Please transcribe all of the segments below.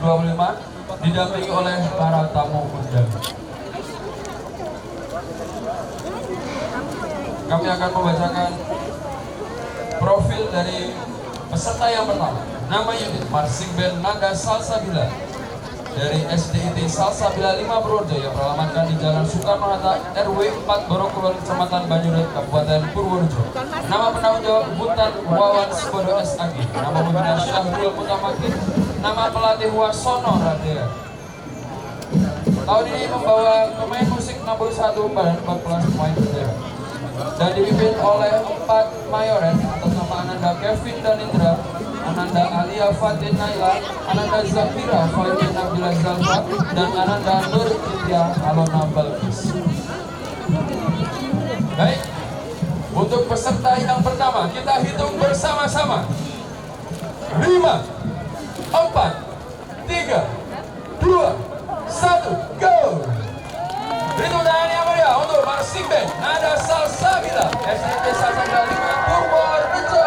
2025 didampingi oleh para tamu undangan. Kami akan membacakan profil dari peserta yang pertama. Nama unit Marching Band Nada Salsabila dari SDIT Salsabila 5 Purworejo yang beralamatkan di Jalan Soekarno-Hatta RW 4 Borokulon Kecamatan Banyurit Kabupaten Purworejo. Nama penanggung jawab Butan Wawan Sebodo SAG. Nama pembina Syahrul Mutamakin. Nama pelatih Wasono Radea. Tahun ini membawa pemain musik 61 dan 14 pemain bendera. Dan dipimpin oleh 4 mayoret atas nama Ananda Kevin Danindra, Ananda Alia Fatin Naila, Ananda Zafira Fatin Nabila Zalfa, dan Ananda Nur Cynthia Alona Balkis. Baik, untuk peserta yang pertama kita hitung bersama-sama. 5, 4, 3, 2, 1, go! Beritung tangan yang meriah untuk Marching Band Nada Salsabila SDIT Salsabila 5 Purworejo.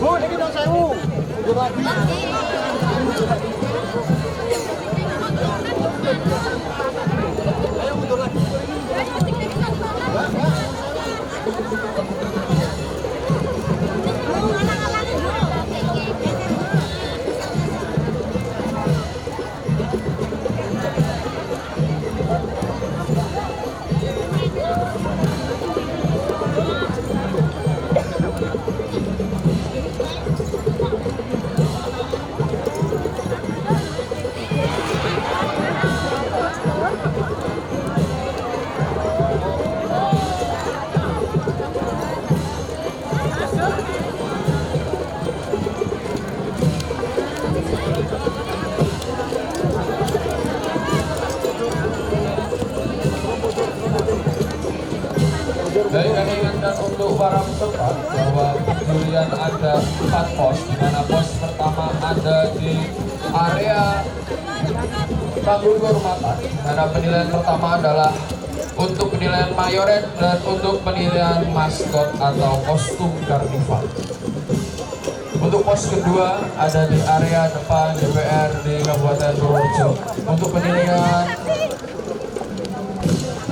Bu, ini dong sewu. Mundur lagi. Ayo mundur lagi. Baik, kami ingatkan untuk para peserta bahwa jurian ada 4 pos, di mana pos pertama ada di area panggung kehormatan. Karena penilaian pertama adalah untuk penilaian mayoret dan untuk penilaian maskot atau kostum karnival. Untuk pos kedua ada di area depan DPR di Kabupaten Purworejo untuk penilaian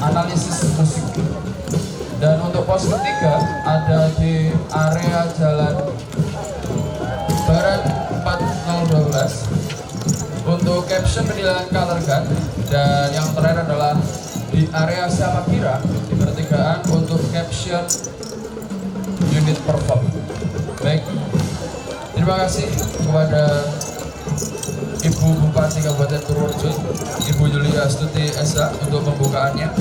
analisis musik. Dan untuk pos ketiga ada di area Jalan Barat 4012 untuk caption penilaian color guard. Dan yang terakhir adalah di area Siapa Kira di pertigaan untuk caption unit perform. Baik, terima kasih kepada Ibu Bupati Kabupaten Purworejo, Ibu Yulia Astuti SH untuk pembukaannya.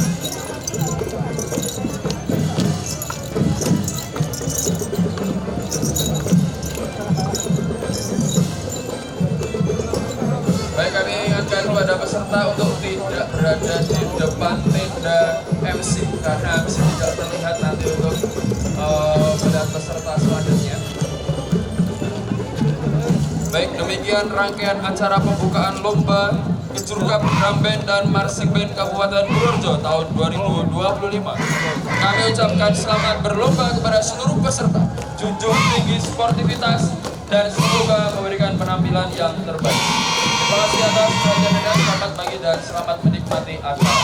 Baik, kami ingatkan kepada peserta untuk tidak berada di depan tenda MC karena MC tidak terlihat nanti untuk melihat peserta selanjutnya. Baik, demikian rangkaian acara pembukaan lomba Kejurkap Drum Band dan Marching Band Kabupaten Purworejo tahun 2025. Kami ucapkan selamat berlomba kepada seluruh peserta, junjung tinggi sportivitas, dan semoga memberikan penampilan yang terbaik. Terima kasih atas perhatiannya, selamat pagi dan selamat menikmati acara.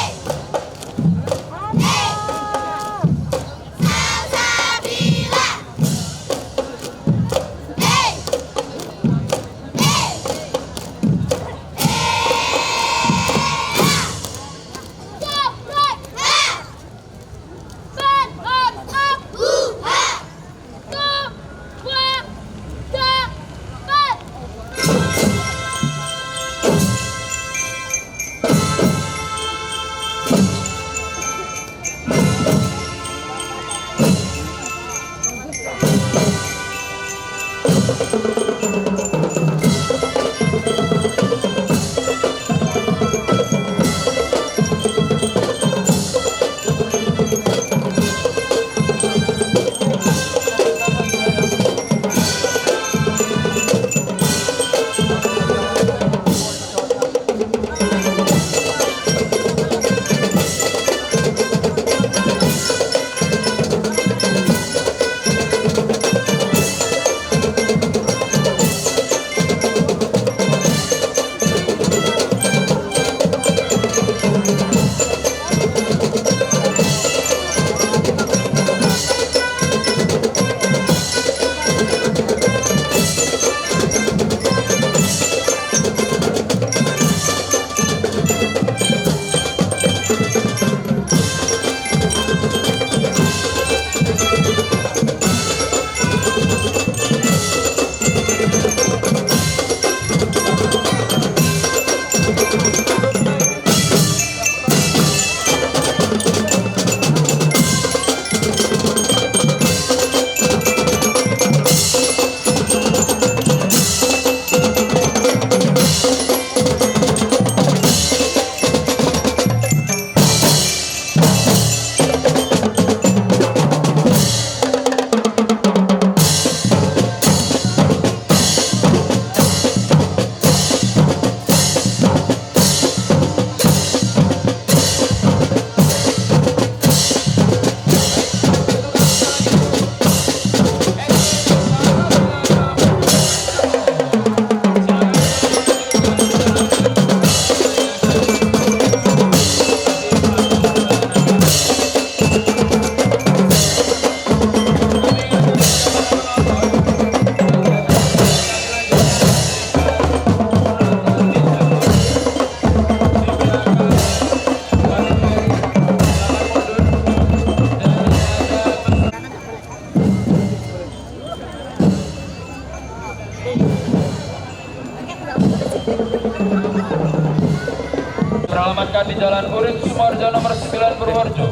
dilaksanakan di Jalan Urip Sumoharjo nomor 9 Purworejo.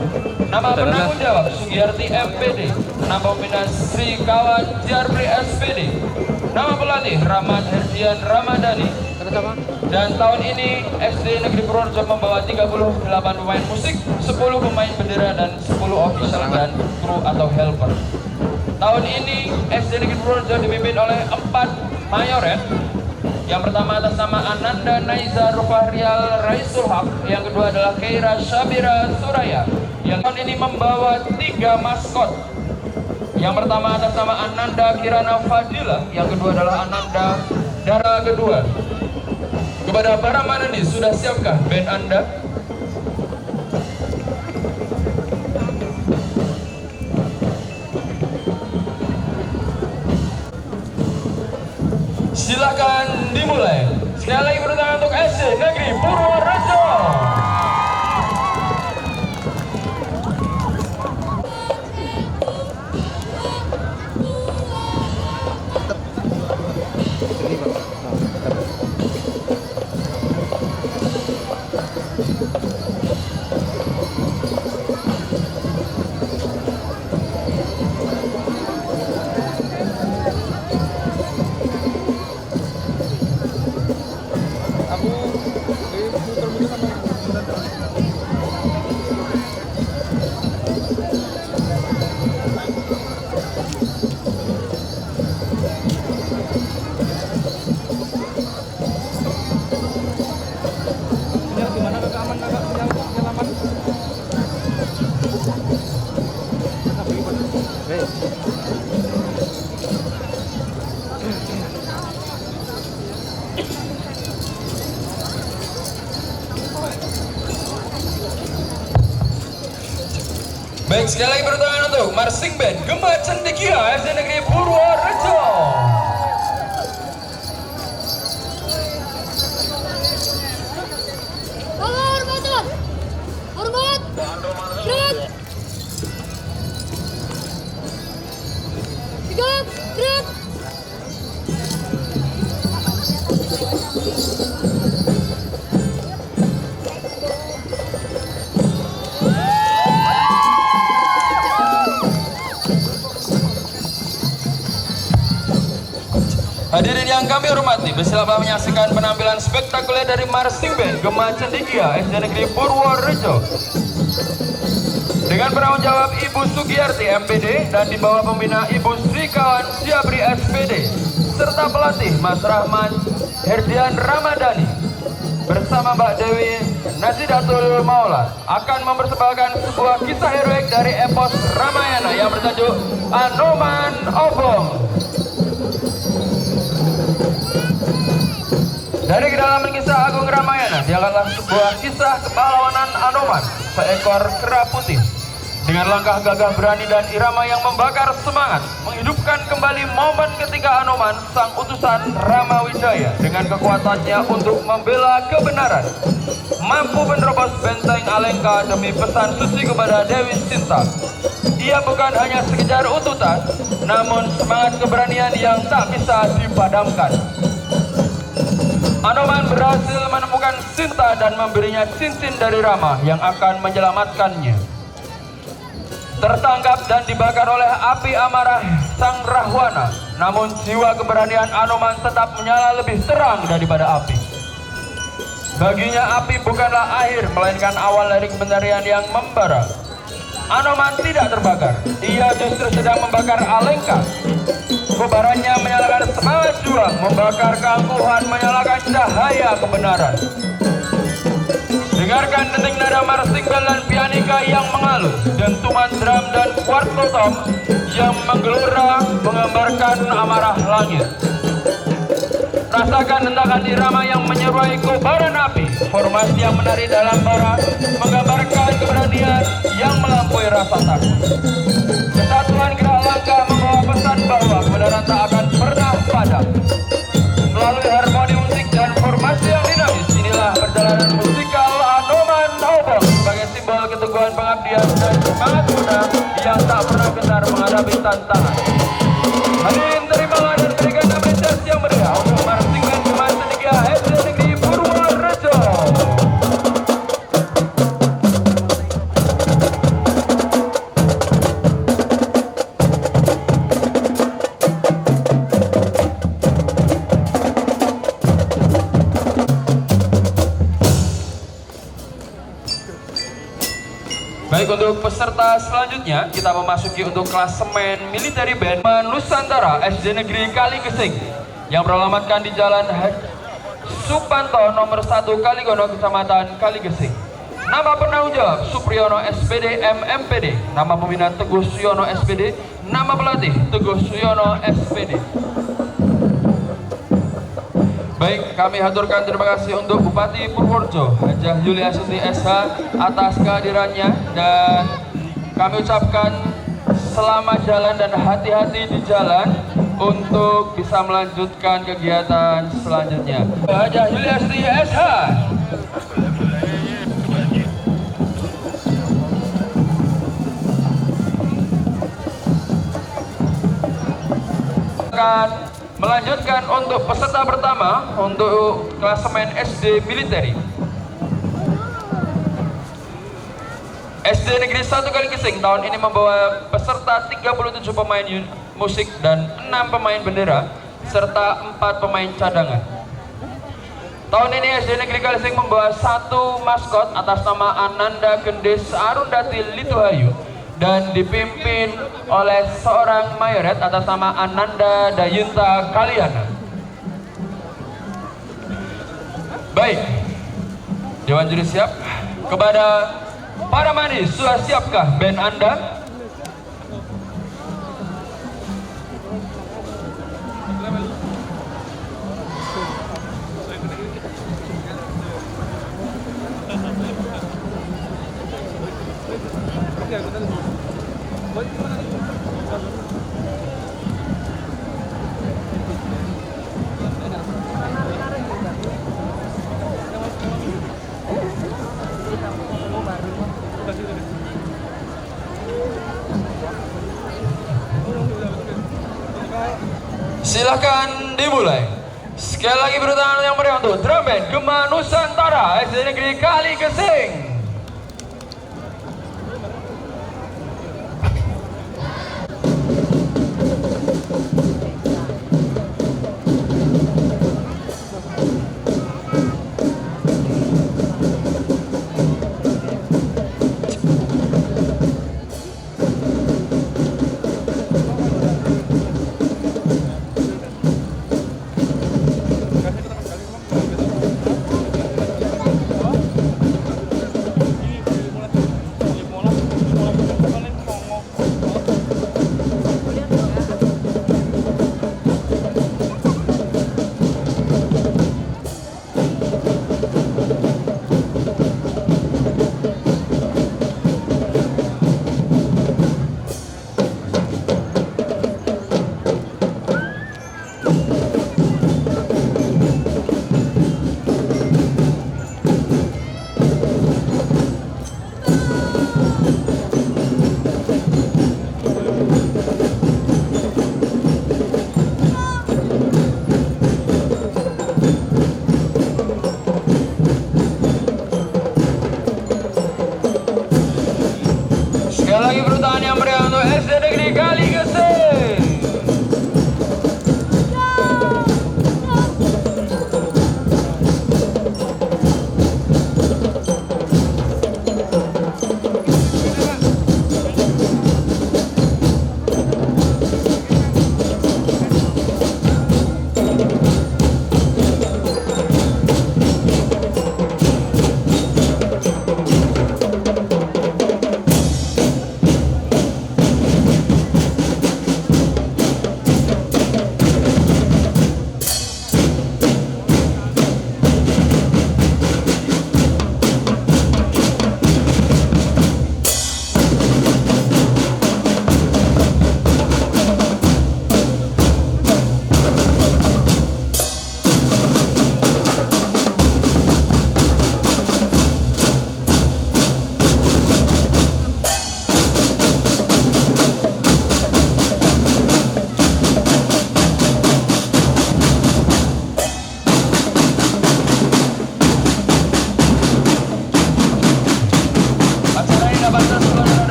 Nama penanggung jawab Sugiyarti MPD. Nama pembina Sri Kawan Jarpri SPD. Nama pelatih Rahmat Herdian Ramadhani. Dan tahun ini SD Negeri Purworejo membawa 38 pemain musik, 10 pemain bendera dan 10 official dan kru atau helper. Tahun ini SD Negeri Purworejo dipimpin oleh 4 mayoret. Yang pertama atas nama Ananda Naiza Rufahrial Raisul Haq. Yang kedua adalah Keira Syabira Suraya. Yang tahun ini membawa 3 maskot. Yang pertama atas nama Ananda Kirana Fadila. Yang kedua adalah Ananda Dara kedua. Kepada para Madani, sudah siapkah band Anda? Silakan dimulai. Sekali lagi beri tangan untuk SD Negeri Purworejo. Baik, sekali lagi beri tangan untuk Marching Band Gema Cendekia SD Negeri Purworejo. Hormat, gerak, gerak, gerak. Hadirin yang kami hormati, bersama menyaksikan penampilan spektakuler dari Marching Band Gema Cendekia SD Negeri Purworejo. Dengan penanggung jawab Ibu Sugiyarti MPD dan di bawah pembina Ibu Sri Kawan Siabri SPD serta pelatih Mas Rahmat Herdian Ramadhani bersama Mbak Dewi Nazidatul Maula akan mempersembahkan sebuah kisah heroik dari epos Ramayana yang bertajuk Anoman Obong. Dari kedalaman kisah Agung Ramayana diangkatlah sebuah kisah kepahlawanan Anoman, seekor kera putih. Dengan langkah gagah berani dan irama yang membakar semangat, menghidupkan kembali momen ketika Anoman, sang utusan Rama Wijaya, dengan kekuatannya untuk membela kebenaran, mampu menerobos benteng Alengka demi pesan suci kepada Dewi Sinta. Ia bukan hanya sekedar utusan, namun semangat keberanian yang tak bisa dipadamkan. Anoman berhasil menemukan Sinta dan memberinya cincin dari Rama yang akan menyelamatkannya. Tertangkap dan dibakar oleh api amarah sang Rahwana, namun jiwa keberanian Anoman tetap menyala lebih terang daripada api. Baginya api bukanlah akhir, melainkan awal dari kebenaran yang membara. Anoman tidak terbakar, ia justru sedang membakar Alengka. Kobarannya menyalakan semangat juang, membakar keangkuhan, menyalakan cahaya kebenaran. Dengarkan detik nada marching band dan pianika yang mengalun, dentuman drum dan quarto tom yang menggelora menggambarkan amarah langit. Rasakan hentakan irama yang menyeruai kobaran api, formasi yang menari dalam bara menggambarkan keberanian yang melampaui rasa takut. Kesatuan gerak langkah membawa pesan bahwa kebenaran tak akan pernah padam. Melalui harmoni musik dan formasi yang dinamis, inilah perjalanan musikal Anoman Obong sebagai simbol keteguhan pengabdian dan semangat muda yang tak pernah gentar menghadapi tantangan. Hadirin terimalah dan berikan apresiasi yang meriah untuk Marching Band Gema Cendekia SD Negeri Purworejo. untuk peserta selanjutnya kita memasuki untuk klasemen military band Nusantara SD Negeri Kaligesing yang beralamatkan di Jalan Supanto nomor 1 Kaligono, Kecamatan Kaligesing. Nama penanggung jawab Supriyono SPD MMPD, nama pembina Teguh Suyono SPD, nama pelatih Teguh Suyono SPD. Baik, kami haturkan terima kasih untuk Bupati Purworejo Hajah Yuliasuti SH atas kehadirannya, dan kami ucapkan selamat jalan dan hati-hati di jalan untuk bisa melanjutkan kegiatan selanjutnya. Hajah Yuliasuti SH. Akan melanjutkan untuk peserta pertama untuk klasemen SD militeri. SD Negeri 1 Kaligesing tahun ini membawa peserta 37 pemain musik dan 6 pemain bendera serta 4 pemain cadangan. Tahun ini SD Negeri Kaligesing membawa 1 maskot atas nama Ananda Gendes Arundati Lituhayu dan dipimpin oleh seorang mayoret atas nama Ananda Dayunta Kaliana. Baik, Dewan Juri siap. Kepada para manis, sudah siapkah band Anda? Silahkan dimulai. Sekali lagi beri tangan yang meriah untuk drum band Gema Nusantara SD Negeri Kaligesing. Sekali lagi beri tangan yang meriah untuk SD Negeri Kaligesing.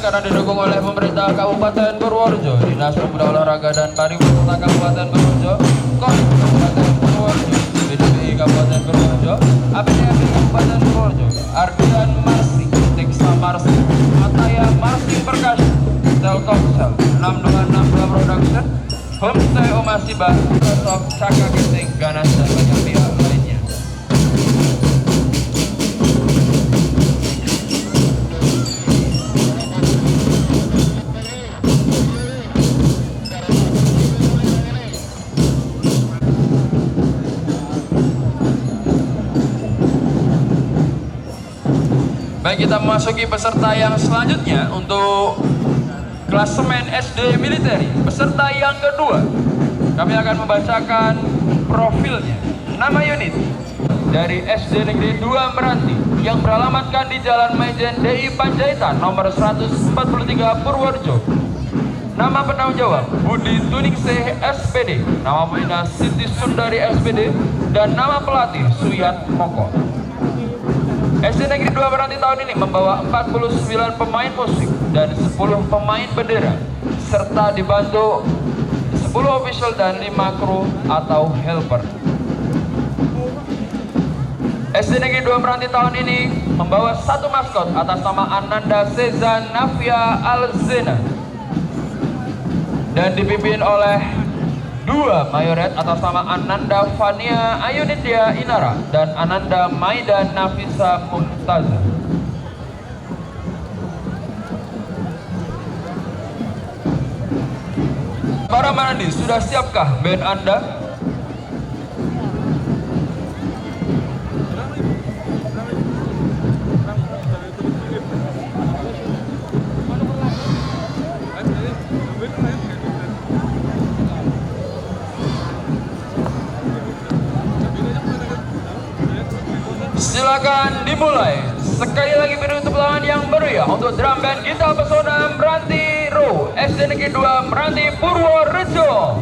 Karena didukung oleh pemerintah Kabupaten Purworejo, Dinas Pemuda Olahraga dan Pariwisata Kabupaten Purworejo, KON Kabupaten Purworejo, BDPI Kabupaten Purworejo, APDFI Kabupaten Purworejo, Ardian Masri, Teksamp Marsing, Ataya Marsing Percussion, Telkomsel 6262 Production, Homestay Omasiba, Sosok Caka Keting, Ganas dan banyak pihak lainnya. Baik, kita memasuki peserta yang selanjutnya untuk klasemen SD militeri. Peserta yang kedua, kami akan membacakan profilnya. Nama unit dari SD Negeri 2 Meranti yang beralamatkan di Jalan Maijen DI Panjaitan nomor 143 Purworejo. Nama penanggung jawab Budi Tuningsih SPD, nama pembina Siti Sundari SPD, dan nama pelatih Suyat Moko. SD Negeri 2 Meranti tahun ini membawa 49 pemain musik dan 10 pemain bendera, serta dibantu 10 official dan 5 kru atau helper. SD Negeri 2 Meranti tahun ini membawa 1 maskot atas nama Ananda Seza Navia Alzena dan dipimpin oleh 2 mayoret atas nama Ananda Fania Ayunidya Inara dan Ananda Maida Nafisa Mumtaza. Para Manandi, sudah siapkah band Anda? Silakan dimulai. Sekali lagi beri tepuk tangan yang meriah untuk drum band Gita Pesona Meranti Ro SD Negeri 2 Meranti Purworejo.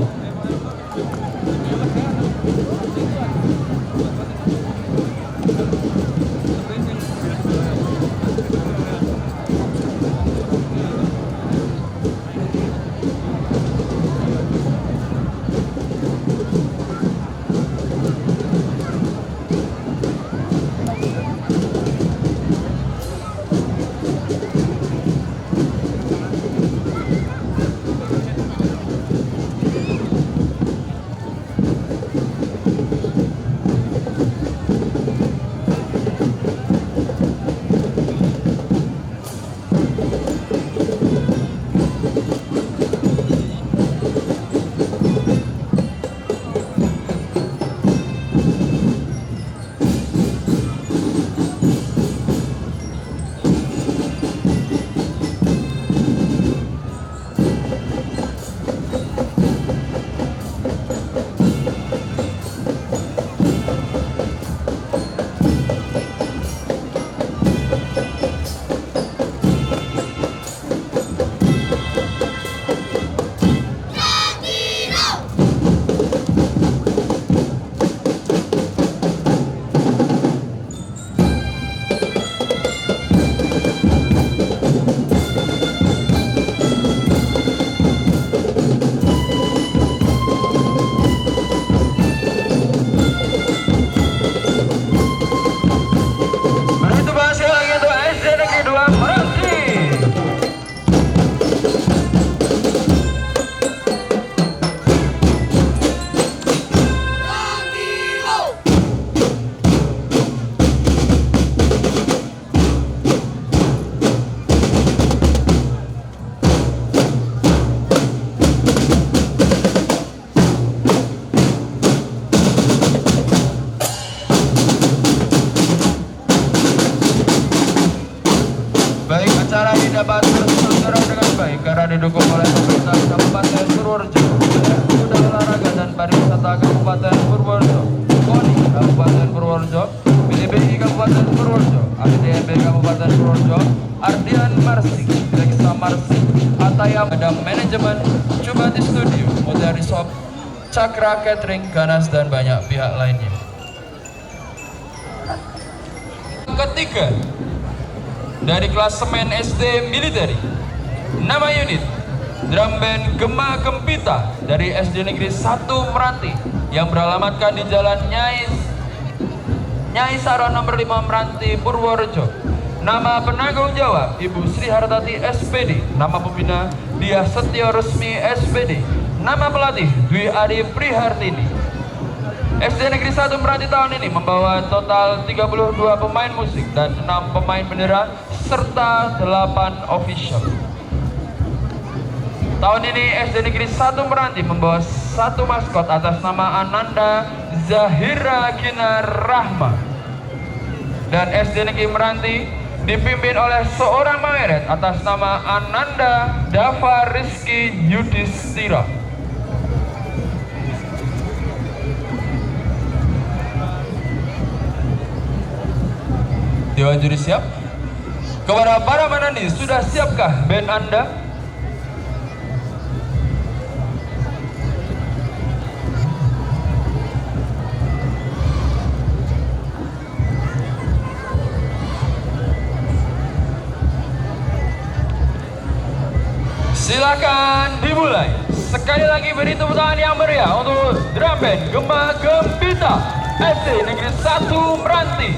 dapat terselenggara dengan baik karena didukung oleh pemerintah Kabupaten Purworejo, Bidang Olahraga dan Pariwisata Kabupaten Purworejo, KONI Kabupaten Purworejo, BDBI Kabupaten Purworejo, ADMB Kabupaten Purworejo, Ardian Marsing, Leksa Marsing, Ataya ada manajemen, Cubati Studio, Mutiara Shop, Cakra Catering, Ganas dan banyak pihak lainnya. Ketiga, dari klasemen SD militeri, nama unit drum band Gema Gempita dari SD Negeri 1 Meranti yang beralamatkan di Jalan Nyai Saro nomor 5 Meranti Purworejo. Nama penanggung jawab Ibu Sri Hartati SPD. Nama pembina Dia Setio Resmi SPD. Nama pelatih Dwi Adi Prihartini. SD Negeri 1 Meranti tahun ini membawa total 32 pemain musik dan 6 pemain bendera serta 8 official. Tahun ini SD Negeri 1 Meranti membawa satu maskot atas nama Ananda Zahira Kinar Rahma. Dan SD Negeri Meranti dipimpin oleh seorang maweret atas nama Ananda Dava Rizky Yudhistira. Dewan juri siap? Kepada para manani, sudah siapkah band Anda? Silakan dimulai. Sekali lagi beri tepuk tangan yang meriah untuk drum band Gema Gembita SD Negeri 1 Meranti.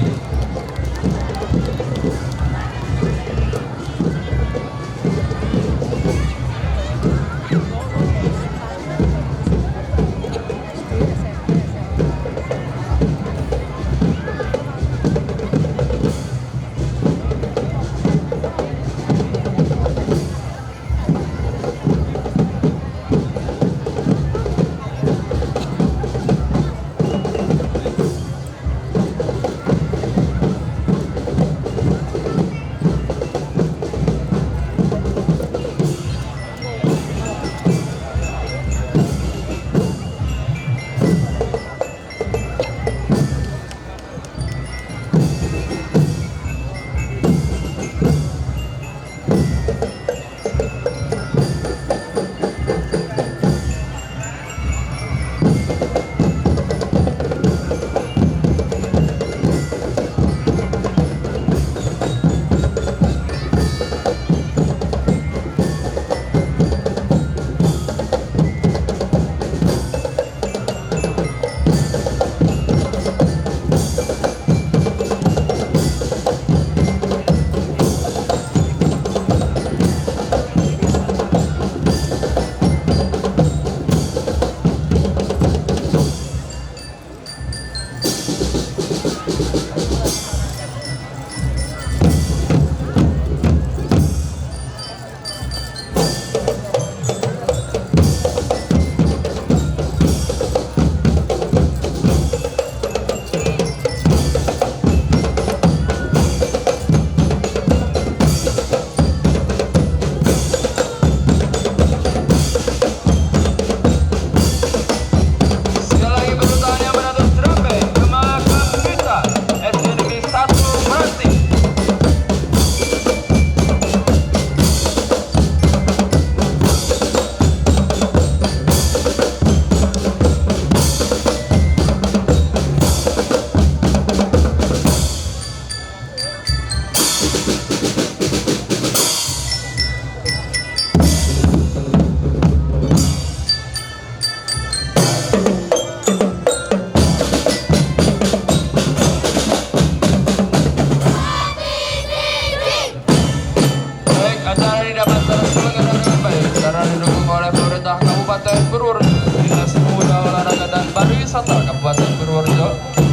Kabupaten Purworejo,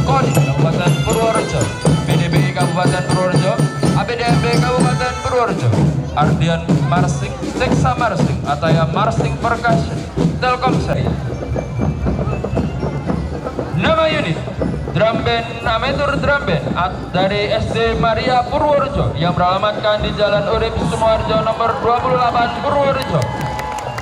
KONI Kabupaten Purworejo, PDBI Kabupaten Purworejo, APDMB Kabupaten Purworejo, Ardian Marsing, Teksa Marsing, Ataya Marsing Percussion, Telkomsel. Nama unit drum band amatur drum band dari SD Maria Purworejo yang beralamatkan di Jalan Urip Sumoharjo nomor 28 Purworejo.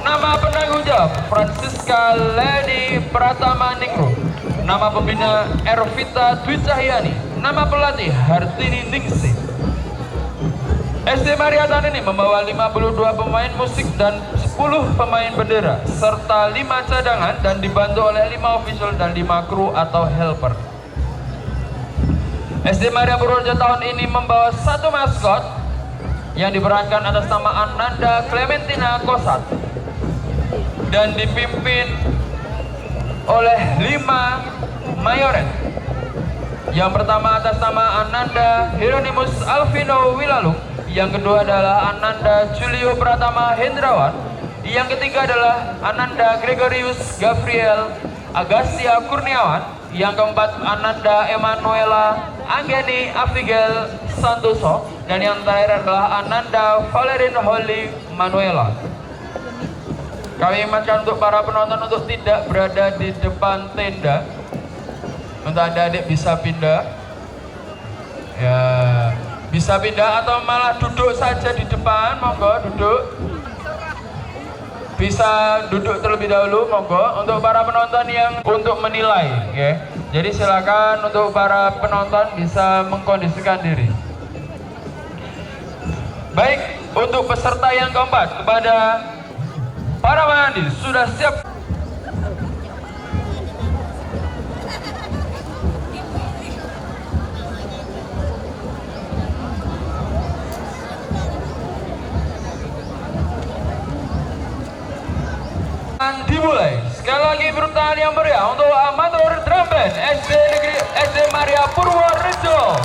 Nama penanggung jawab Francisca Leni Pratama Ningrum. Nama pembina Ervita Dwi Cahyani. Nama pelatih Hartini Ningsih. SD Maria tahun ini membawa 52 pemain musik dan 10 pemain bendera serta 5 cadangan dan dibantu oleh 5 official dan 5 kru atau helper. SD Maria Purworejo tahun ini membawa satu maskot yang diperankan atas nama Ananda Clementina Kosat dan dipimpin oleh 5 mayoret. Yang pertama atas nama Ananda Hieronymus Alvino Wilalung. Yang kedua adalah Ananda Julio Pratama Hendrawan. Yang ketiga adalah Ananda Gregorius Gabriel Agassia Kurniawan. Yang keempat Ananda Emanuela Anggeni Abigail Santoso. Dan yang terakhir adalah Ananda Valerin Holly Manuela. Kami ingatkan untuk para penonton untuk tidak berada di depan tenda. Untuk adik-adik bisa pindah. Ya, bisa pindah atau malah duduk saja di depan, monggo duduk. Bisa duduk terlebih dahulu, monggo. Untuk para penonton yang untuk menilai, ya. Jadi silakan untuk para penonton bisa mengkondisikan diri. Baik, untuk peserta yang keempat kepada para pengantin sudah siap. Dimulai. Sekali lagi beri tangan yang meriah untuk amatur drum band SD Maria Purworejo.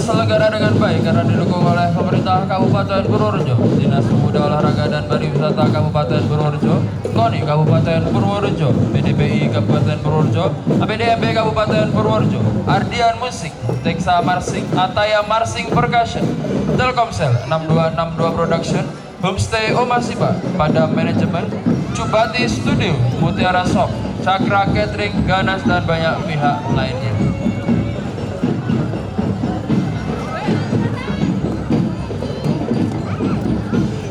terselenggara dengan baik karena didukung oleh pemerintah Kabupaten Purworejo, Dinas Pemuda Olahraga dan Pariwisata Kabupaten Purworejo, KONI Kabupaten Purworejo, PDPI Kabupaten Purworejo, APDMB Kabupaten Purworejo, Ardian Musik, Teksa Marsing, Ataya Marsing Percussion, Telkomsel 6262 Production, Homestay Omasiba, Padam Manajemen, Cubati Studio, Mutiara Shop, Cakra Catering, Ganas, dan banyak pihak lainnya.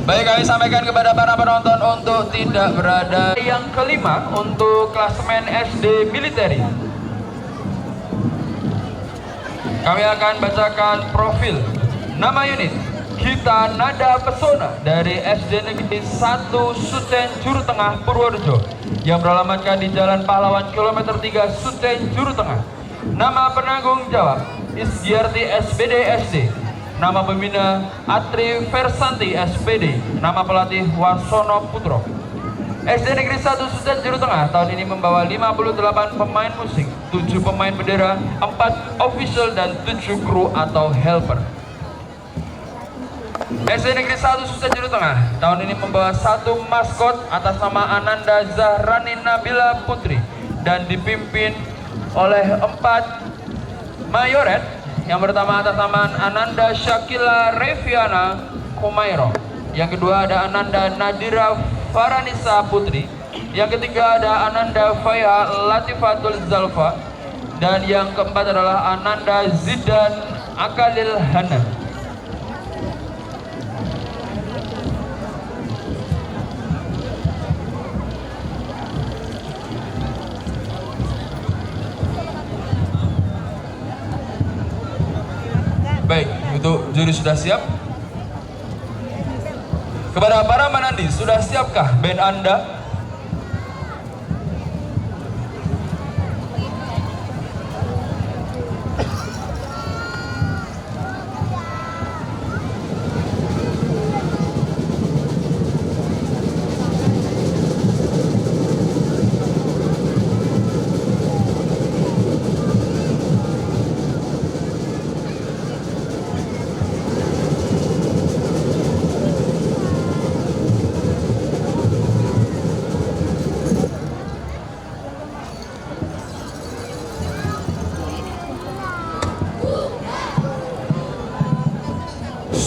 Baik, kami sampaikan kepada para penonton untuk tidak berada. Yang kelima untuk klasemen SD militeri. Kami akan bacakan profil nama unit Gita Nada Pesona dari SD Negeri 1 Suten Juru Tengah Purworejo yang beralamatkan di Jalan Pahlawan kilometer 3 Suten Juru Tengah. Nama penanggung jawab Isgiarti SPD SD. Nama pembina Atri Versanti SPD. Nama pelatih Wasono Putro. SD Negeri 1 Suten Juru Tengah tahun ini membawa 58 pemain musik, 7 pemain bendera, 4 official dan 7 kru atau helper. SD Negeri 1 Suten Juru Tengah tahun ini membawa 1 maskot atas nama Ananda Zahrani Nabila Putri dan dipimpin oleh 4 mayoret. Yang pertama atas nama Ananda Syakila Reviana Kumairo. Yang kedua ada Ananda Nadira Faranisa Putri. Yang ketiga ada Ananda Faya Latifatul Zalfa. Dan yang keempat adalah Ananda Zidan Akalil Hanan. Baik, untuk juri sudah siap? Kepada para manandi, sudah siapkah band Anda?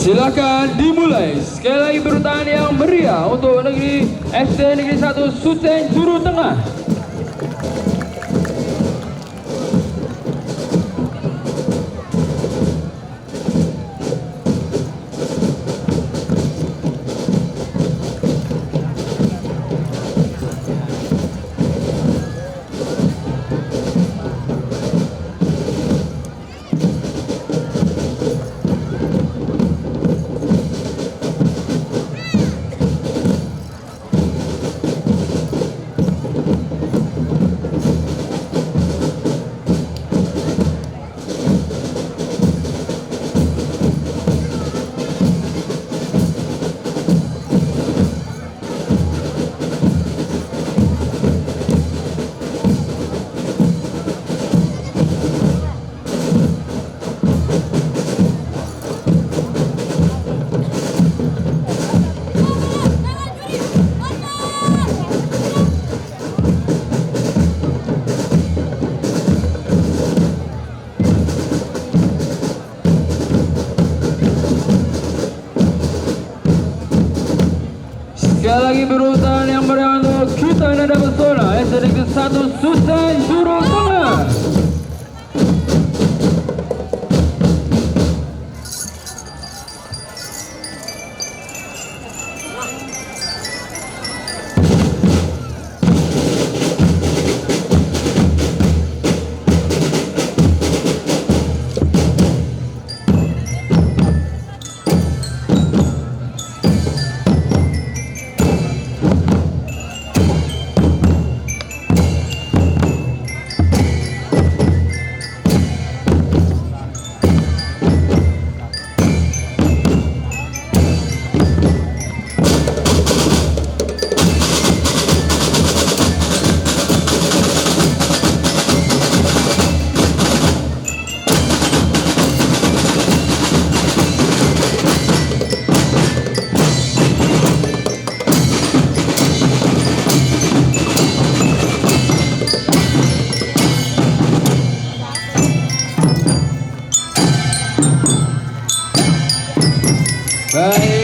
Silakan dimulai. Sekali lagi beri tangan yang meriah untuk SD Negeri 1 Suten Juru Tengah. Sekali lagi berurutan yang meriah untuk Gita Nada Pesona SD Negeri 1 Suten Juru Tengah.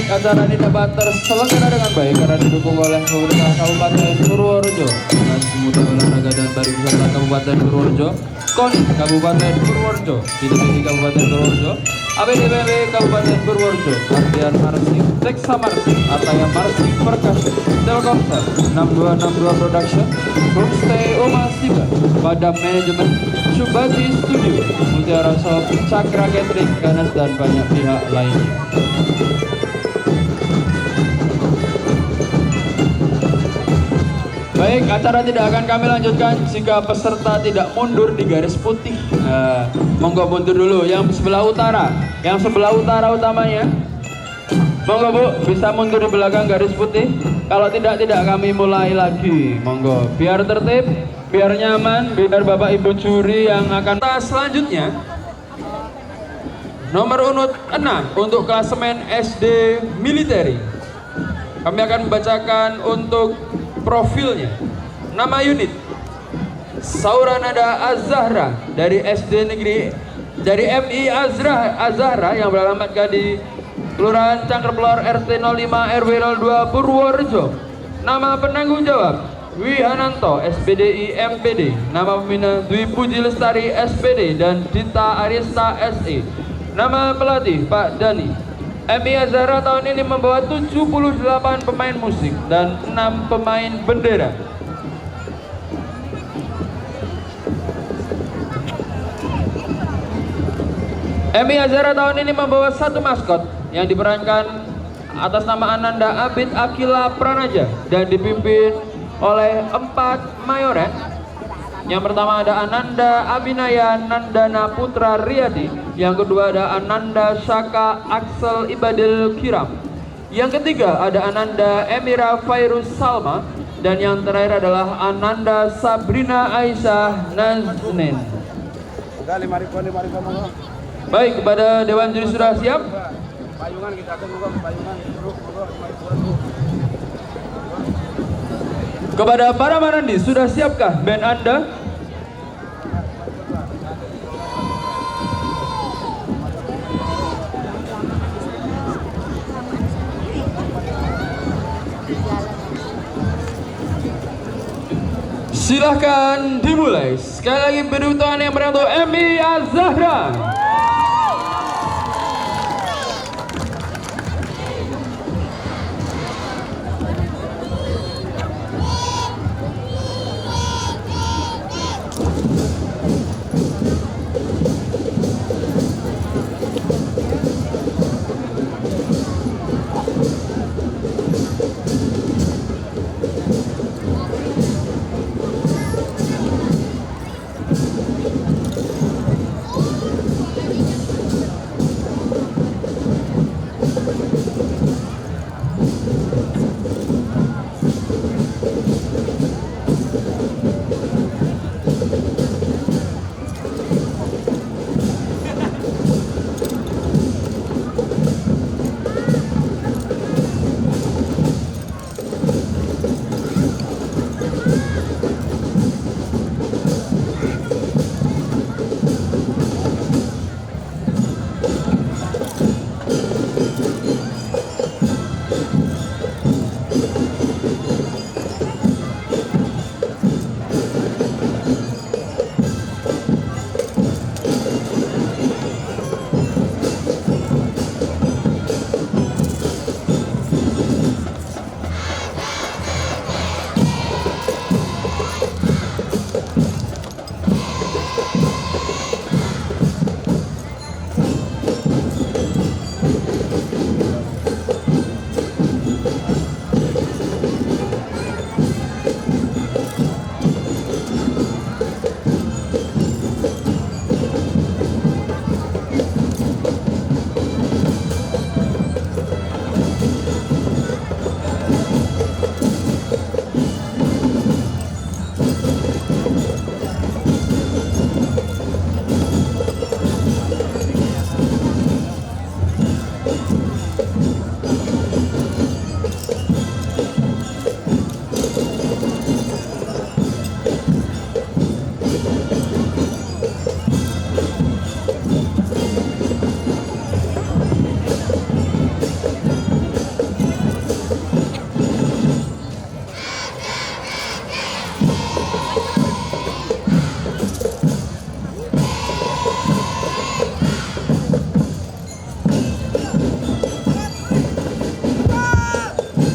baik, acara ini dapat terselenggara dengan baik karena didukung oleh pemerintah Kabupaten Purworejo, Dinas Pemuda Olahraga dan Pariwisata Kabupaten Purworejo, KONI Kabupaten Purworejo, DPI Kabupaten Purworejo, APDPB Kabupaten Purworejo, Ardian Marsik, Teksa Marsik, Ataya Marsik Percussion, Telkomsel, 6262 Production, Homestay Oma Siba, Padam Manajemen, Subati Studio, Mutiara Shop, Cakra Catering, Ganas, dan banyak pihak lainnya. Baik, acara tidak akan kami lanjutkan jika peserta tidak mundur di garis putih. Monggo mundur dulu yang sebelah utara. Yang sebelah utara utamanya. Monggo Bu, bisa mundur di belakang garis putih. Kalau tidak kami mulai lagi. Monggo, biar tertib, biar nyaman, biar Bapak Ibu juri yang akan selanjutnya. Nomor urut 6 untuk klasemen SD Militeri. Kami akan membacakan untuk profilnya. Nama unit Sauranada Az-Zahra dari SD Negeri dari MI Az-Zahra yang beralamatkan di Kelurahan Cangkerplor RT 05 RW 02 Purworejo. Nama penanggung jawab Wihananto SPDI MPD. Nama pembina Dwi Puji Lestari SPD dan Dita Arista SE. Nama pelatih Pak Dani. MI Az-Zahra tahun ini membawa 78 pemain musik dan 6 pemain bendera. MI Az-Zahra tahun ini membawa 1 maskot yang diperankan atas nama Ananda Abid Akila Pranaja dan dipimpin oleh 4 mayoret. Yang pertama ada Ananda Abinaya Nandana Putra Riyadi. Yang kedua ada Ananda Shaka Axel Ibadil Kiram. Yang ketiga ada Ananda Emira Fairuz Salma. Dan yang terakhir adalah Ananda Sabrina Aisyah Naznin. Baik, kepada Dewan Juri sudah siap? Kepada para marandi, sudah siapkah band Anda? Silahkan dimulai. Sekali lagi beri tangan yang meriah untuk MI Az-Zahra.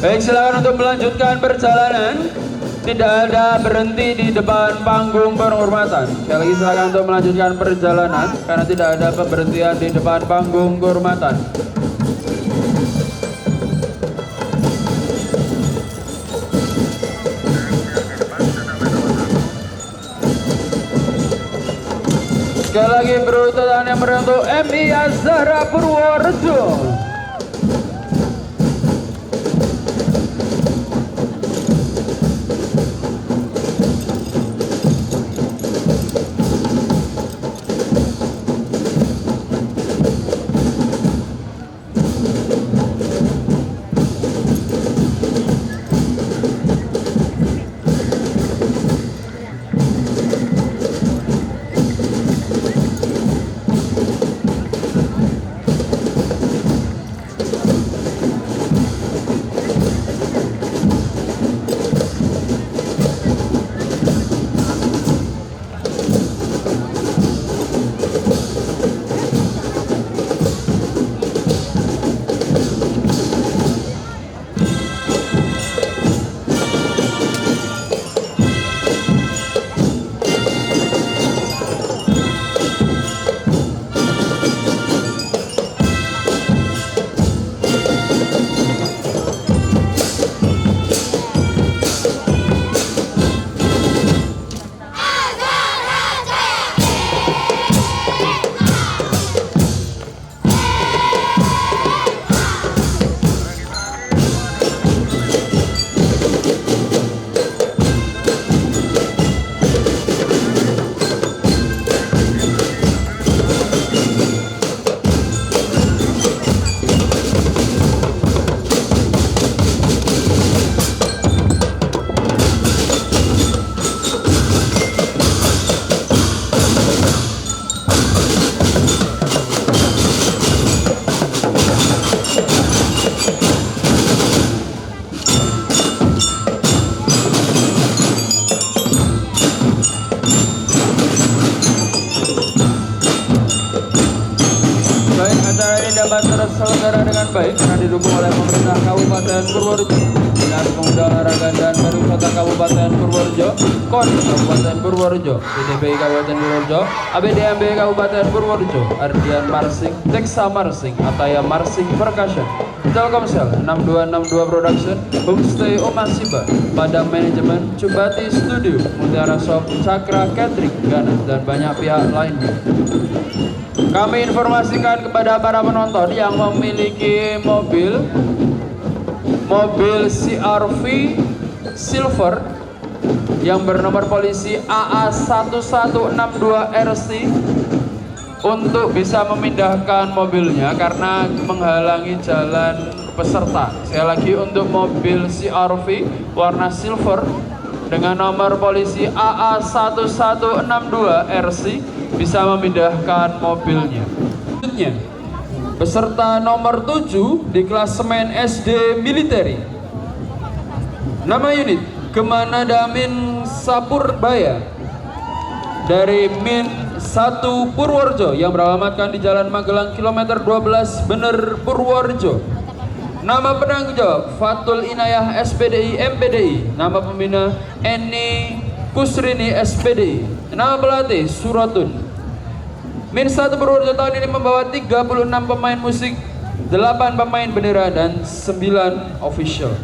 Baik, silakan untuk melanjutkan perjalanan. Tidak ada berhenti di depan panggung penghormatan. Sekali lagi silakan untuk melanjutkan perjalanan karena tidak ada pemberhentian di depan panggung kehormatan. Sekali lagi berurutan yang untuk MI Azhara Purworejo. dapat terselenggara dengan baik karena didukung oleh pemerintah Kabupaten Purworejo, Dinas Pemuda Olahraga dan Pariwisata Kabupaten Purworejo, KON Kabupaten Purworejo, PDPI Kabupaten Purworejo, ABDMB Kabupaten Purworejo, Ardian Marsing, Teksa Marsing, Ataya Marsing Percussion, Telkomsel 6262 Production, Homestay Omasiba, Padang Manajemen, Cubati Studio, Mutiara Shop, Cakra Catering, Ganas, dan banyak pihak lainnya. Kami informasikan kepada para penonton yang memiliki mobil CR-V Silver yang bernomor polisi AA1162RC untuk bisa memindahkan mobilnya karena menghalangi jalan peserta. Sekali lagi, untuk mobil CR-V warna silver dengan nomor polisi AA1162RC bisa memindahkan mobilnya. Selanjutnya, peserta nomor 7 di klasemen SD Militeri. Nama unit Gemana Damin Sapurbaya dari Min 1 Purworejo yang beralamatkan di Jalan Magelang kilometer 12 Bener Purworejo. Nama penanggung jawab Fatul Inayah SPDI MPDI. Nama pembina Eni Kusrini SPDI. Nama pelatih Suratun. Min 1 Purworejo tahun ini membawa 36 pemain musik, 8 pemain bendera, dan 9 official.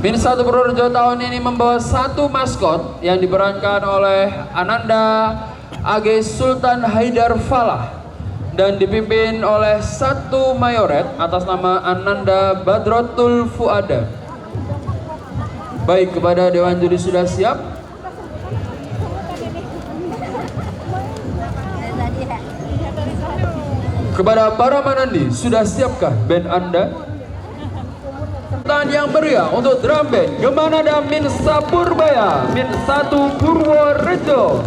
Min 1 Purworejo tahun ini membawa 1 maskot yang diperankan oleh Ananda AG Sultan Haidar Falah dan dipimpin oleh 1 mayoret atas nama Ananda Badrotul Fuada. Baik, kepada Dewan Juri sudah siap? Kepada para manandi, sudah siapkah band Anda? Tangan yang meriah untuk drum band Gemana Damin Sapurbaya Min 1 Purworejo.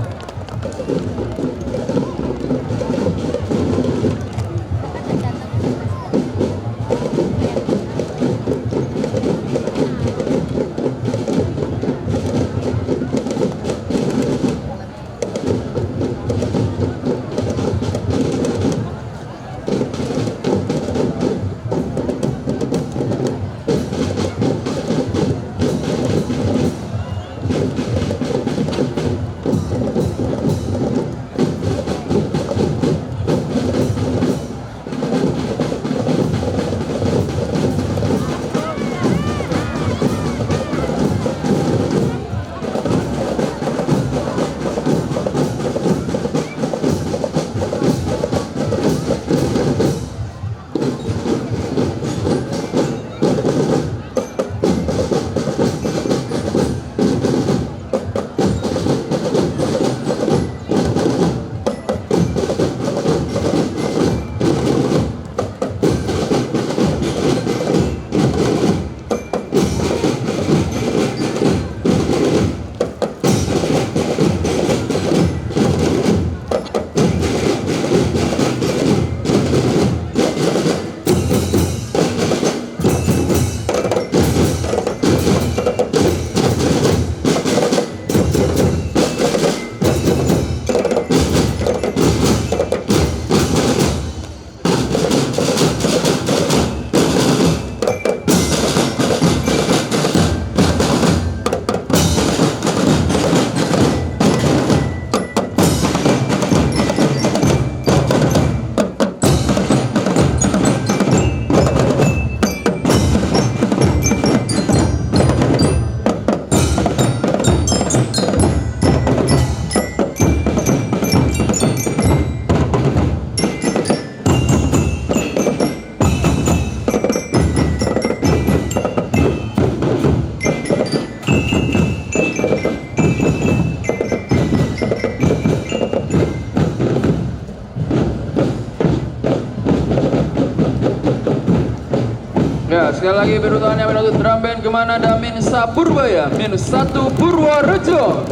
Ya, sekali lagi berurutannya menuntut drum band kemana ada Minsa Purbaya, -1 Purworejo.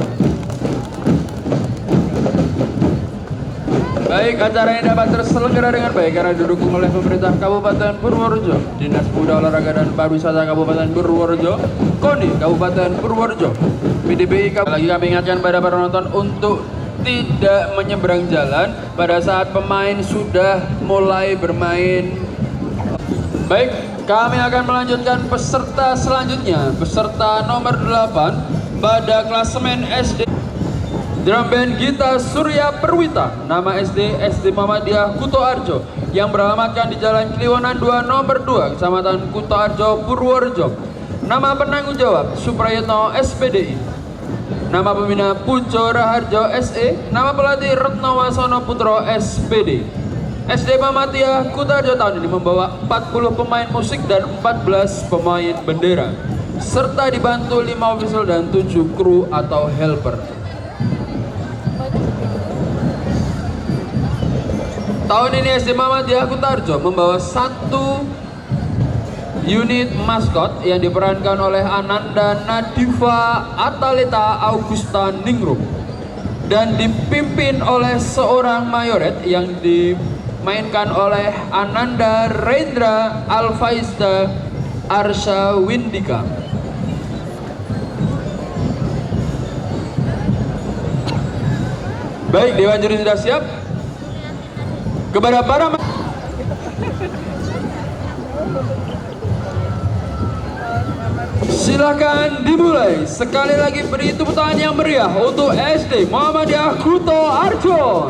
Baik, acara ini dapat terselenggara dengan baik karena didukung oleh pemerintah Kabupaten Purworejo, Dinas Pemuda Olahraga dan Pariwisata Kabupaten Purworejo, KONI Kabupaten Purworejo, PDBI. Lagi kami ingatkan pada para penonton untuk tidak menyeberang jalan pada saat pemain sudah mulai bermain. Baik, kami akan melanjutkan peserta selanjutnya, peserta nomor 8 pada klasemen SD. Drum band Gita Surya Perwita, nama SD Muhammadiyah Kutoarjo, yang beralamatkan di Jalan Kliwonan 2 nomor 2, Kecamatan Kutoarjo, Purworejo. Nama penanggung jawab Suprayitno SPDI. Nama pembina Pujo Raharjo SE. Nama pelatih Retno Wasono Putro SPD. SD Muhammadiyah Kutoarjo tahun ini membawa 40 pemain musik dan 14 pemain bendera, serta dibantu 5 official dan 7 kru atau helper. Tahun ini SD Muhammadiyah Kutoarjo membawa 1 unit maskot yang diperankan oleh Ananda Nadifa Ataleta Augusta Ningrum dan dipimpin oleh seorang mayoret yang dimainkan oleh Ananda Rendra Alfaizda Arsha Windika. Baik, Dewan Juri sudah siap? Kepada para silakan dimulai. Sekali lagi beri tepuk tangan yang meriah untuk SD Muhammadiyah Kutoarjo.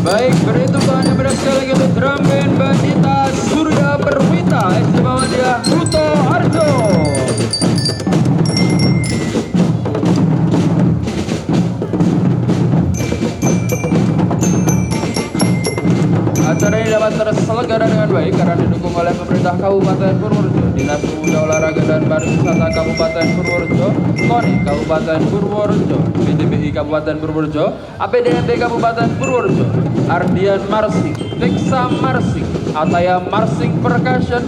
Baik, beri tepuk tangan yang meriah sekali lagi untuk drum band Gita Surya Perwita, SD Muhammadiyah Kutoarjo. Acara ini dapat terselenggara dengan baik karena didukung oleh pemerintah Kabupaten Purworejo, Dinas Pemuda Olahraga dan Pariwisata Kabupaten Purworejo, KONI Kabupaten Purworejo, PDBI Kabupaten Purworejo, APDNT Kabupaten Purworejo, Ardian Marsing, Teksa Marsing, Ataya Marsing Percussion,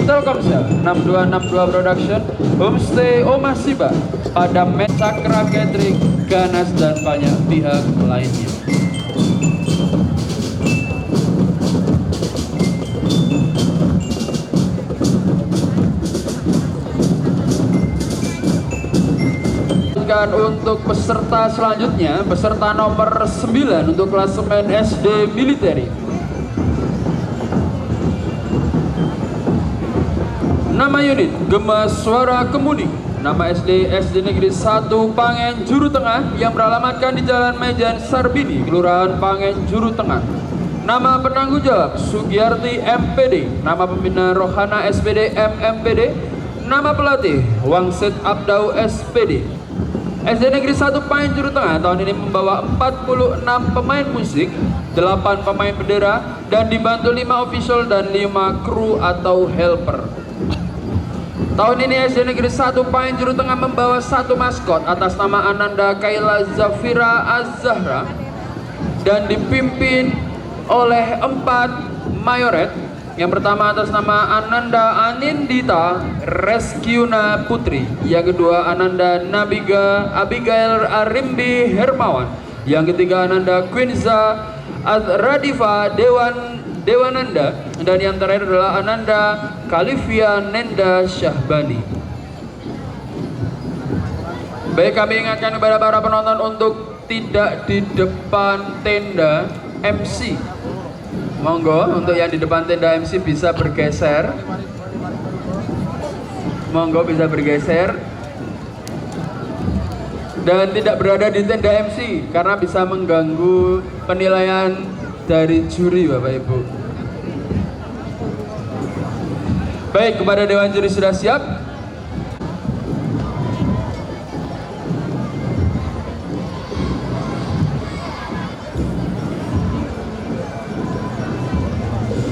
Telkomsel, 6262 Production, Homestay Omasiba, Padam Sakra Catering, Ganas dan banyak pihak lainnya. Dan untuk peserta selanjutnya, peserta nomor 9 untuk klasemen SD militeri. Nama unit Gema Suara Kemuning. Nama SD Negeri 1 Pangen Juru Tengah yang beralamatkan di Jalan Mejan Sarbini, Kelurahan Pangen Juru Tengah. Nama penanggung jawab Sugiyarti MPD. Nama pembina Rohana SPD MMPD. Nama pelatih Wangsit Abdau SPD. SD Negeri 1 Pangen Juru Tengah tahun ini membawa 46 pemain musik, 8 pemain bendera, dan dibantu 5 official dan 5 kru atau helper. Tahun ini SD Negeri 1 Pangen Juru Tengah membawa 1 maskot atas nama Ananda Kaila Zafira Az-Zahra dan dipimpin oleh 4 mayoret. Yang pertama atas nama Ananda Anindita Reskiuna Putri, yang kedua Ananda Nabiga Abigail Arimbi Hermawan, yang ketiga Ananda Quinza Radifa Dewananda, dan yang terakhir adalah Ananda Kalifia Nenda Syahbani. Baik, kami ingatkan kepada para penonton untuk tidak di depan tenda MC. Monggo untuk yang di depan tenda MC bisa bergeser. Monggo bisa bergeser. Dan tidak berada di tenda MC karena bisa mengganggu penilaian dari juri, Bapak Ibu. Baik, kepada Dewan Juri sudah siap?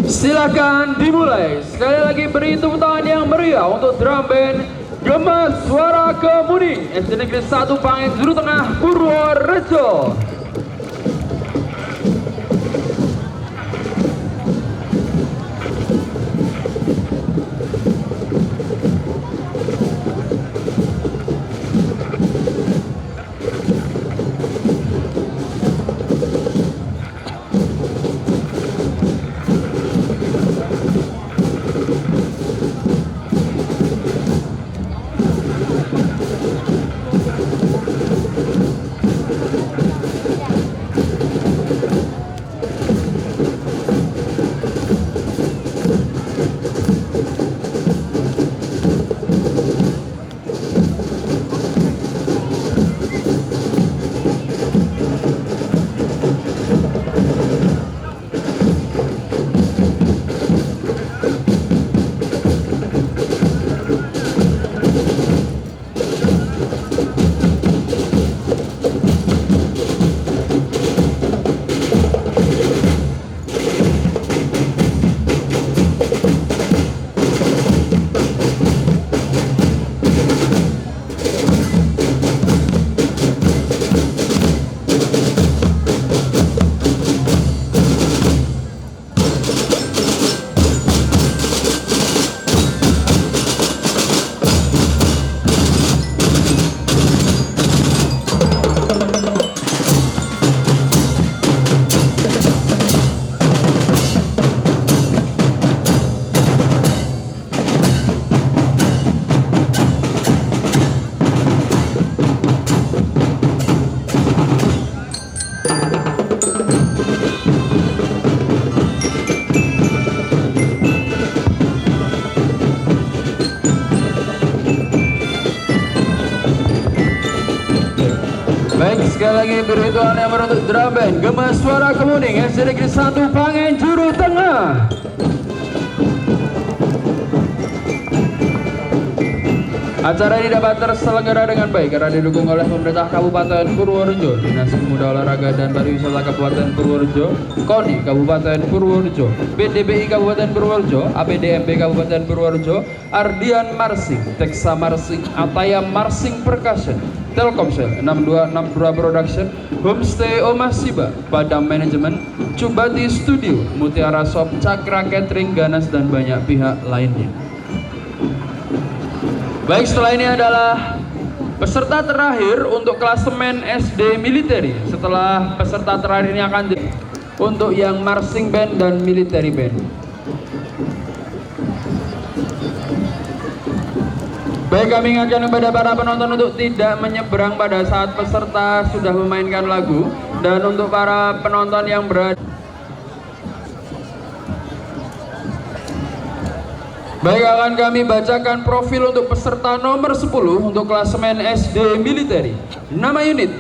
Silakan dimulai. Sekali lagi beri tepuk tangan yang meriah untuk drum band Gema Suara Kemuning SD Negeri 1 Pangen Juru Tengah Purworejo. Baik, sekali lagi beri tuan yang untuk drum band Gema Suara Kemuning SD Negeri 1 Pangen Juru Tengah. Acara ini dapat terselenggara dengan baik karena didukung oleh pemerintah Kabupaten Purworejo, Dinas Pemuda Olahraga dan Pariwisata Kabupaten Purworejo, KONI Kabupaten Purworejo, PDBI Kabupaten Purworejo, APDMB Kabupaten Purworejo, Ardian Marsing, Teksa Marsing, Ataya Marsing Percussion, Telkomsel 6262 Production, Homestay Omah Siba, Padam Manajemen, Cubati Studio, Mutiara Shop, Cakra Catering, Ganas, dan banyak pihak lainnya. Baik, setelah ini adalah peserta terakhir untuk klasemen SD militeri. Setelah peserta terakhir ini akan untuk yang marching band dan military band. Baik, kami ingatkan kepada para penonton untuk tidak menyeberang pada saat peserta sudah memainkan lagu. Dan untuk para penonton yang berada, baik, akan kami bacakan profil untuk peserta nomor 10 untuk klasemen SD Militeri. Nama unit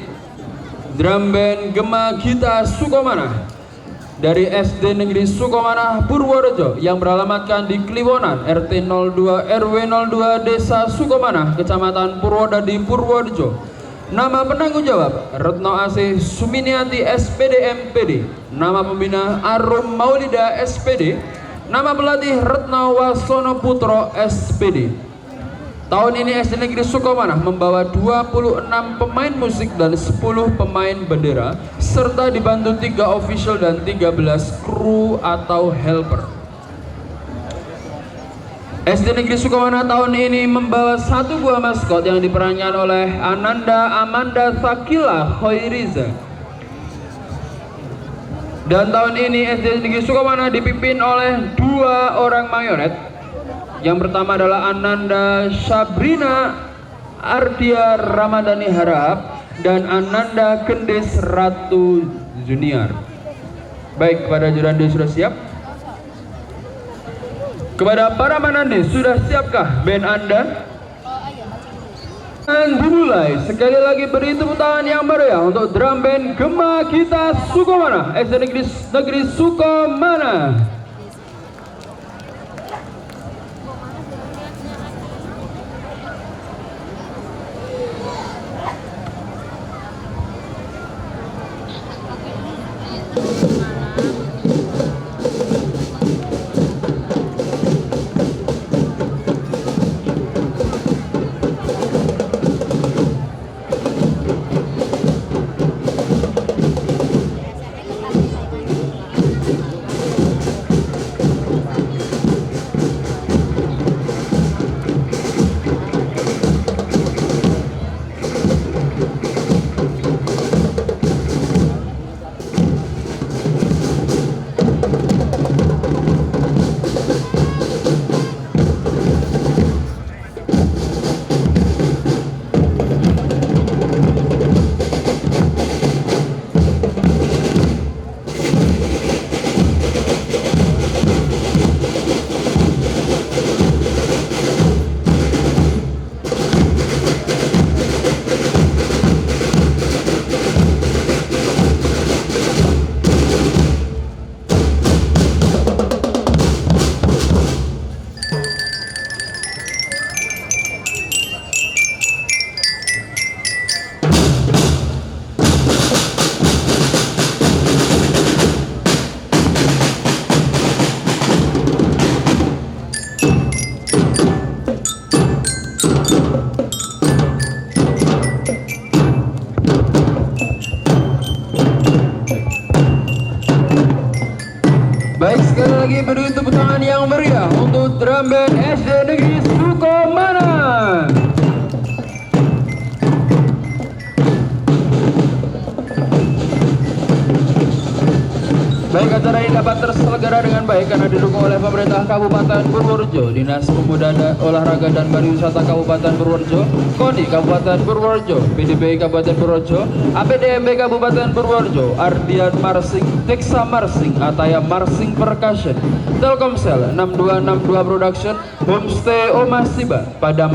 Drum Band Gema Gita Sukomana dari SD Negeri Sukomana Purworejo yang beralamatkan di Kliwonan RT 02 RW 02 Desa Sukomana Kecamatan Purwodadi Purworejo. Nama penanggung jawab Retno AC Suminiati SPD MPD. Nama pembina Arum Maulida SPD. Nama pelatih Retno Wasono Putro SPD. Tahun ini SD Negeri Sukomana membawa 26 pemain musik dan 10 pemain bendera serta dibantu 3 official dan 13 kru atau helper. SD Negeri Sukomana tahun ini membawa 1 buah maskot yang diperankan oleh Ananda Amanda Sakila Khoiriza. Dan tahun ini SD Negeri Sukomana dipimpin oleh 2 orang mayonet. Yang pertama adalah Ananda Sabrina Ardia Ramadhani Harahap dan Ananda Kendes Ratu Junior. Baik, kepada Jurande sudah siap? Kepada para manande, sudah siapkah band Anda? Dan dimulai. Sekali lagi beri tepuk tangan yang meriah untuk drum band Gema Gita Sukomana SD Negeri Sukomana. Baik, sekali lagi beri tepuk tangan yang meriah untuk drum band SD Negeri Sukomana. Baik, acara ini dapat terselenggara dengan baik karena didukung oleh pemerintah Kabupaten Purworejo, Dinas Pemuda Olahraga dan Pariwisata Kabupaten Purworejo, KONI Kabupaten Purworejo, PDB Kabupaten Purworejo, APDMB Kabupaten Purworejo, Ardian Marsing, Teksa Marsing, Ataya Marsing Percussion, Telkomsel 6262 Production, Homestay Omasiba, Padam